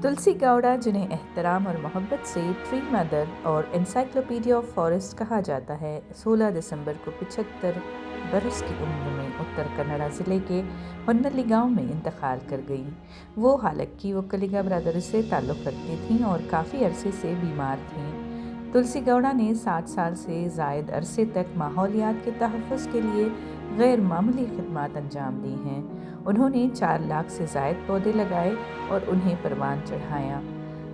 تلسی گوڑا، جنہیں احترام اور محبت سے ٹری مدر اور انسائکلوپیڈیا آف فارسٹ کہا جاتا ہے، 16 دسمبر کو 75 برس کی عمر میں اتر کنڑا ضلع کے ہونلی گاؤں میں انتقال کر گئیں۔ وہ حالانکہ وہ کلیگا برادری سے تعلق رکھتی تھیں اور کافی عرصے سے بیمار تھیں۔ تلسی گوڑا نے 60 سال سے زائد عرصے تک ماحولیات کے تحفظ کے لیے غیر معمولی خدمات انجام دی ہیں۔ انہوں نے 4 لاکھ سے زائد پودے لگائے اور انہیں پروان چڑھایا۔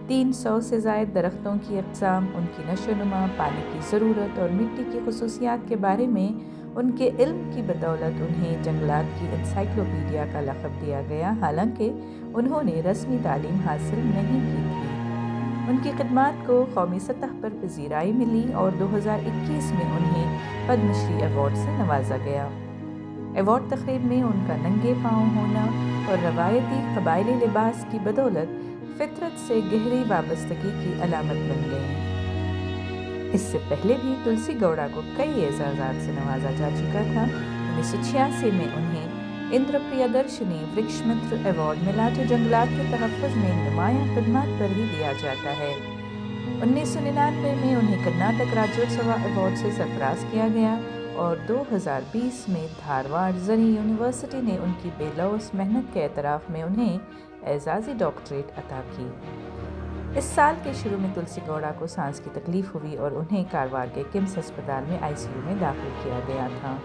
300 سے زائد درختوں کی اقسام، ان کی نشو و نما، پانی کی ضرورت اور مٹی کی خصوصیات کے بارے میں ان کے علم کی بدولت انہیں جنگلات کی انسائکلوپیڈیا کا لقب دیا گیا، حالانکہ انہوں نے رسمی تعلیم حاصل نہیں کی تھی۔ ان کی خدمات کو قومی سطح پر پذیرائی ملی اور 2021 میں انہیں پدم شری ایوارڈ سے نوازا گیا۔ ایوارڈ تقریب میں ان کا ننگے پاؤں ہونا اور روایتی قبائلی لباس کی بدولت فطرت سے گہری وابستگی کی علامت بن گئی۔ اس سے پہلے بھی تلسی گوڑا کو کئی اعزازات سے نوازا جا چکا تھا۔ 1986 میں انہیں اندر پریادرشنی ورکش متر ایوارڈ ملا، جو جنگلات کے تحفظ میں نمایاں خدمات پر ہی دیا جاتا ہے۔ 1999 میں انہیں کرناٹک راجیوتسوا ایوارڈ سے سرفراز کیا گیا اور 2020 میں دھارواڑ زرعی یونیورسٹی نے ان کی بے لوث محنت کے اعتراف میں انہیں اعزازی ڈاکٹریٹ عطا کی۔ اس سال کے شروع میں تلسی گوڑا کو سانس کی تکلیف ہوئی اور انہیں کارواڑ کے کمس ہسپتال میں ICU میں داخل کیا گیا تھا۔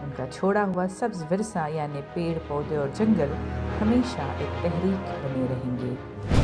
ان کا چھوڑا ہوا سبز ورثہ یعنی پیڑ، پودے اور جنگل ہمیشہ ایک تحریک بنے رہیں گے۔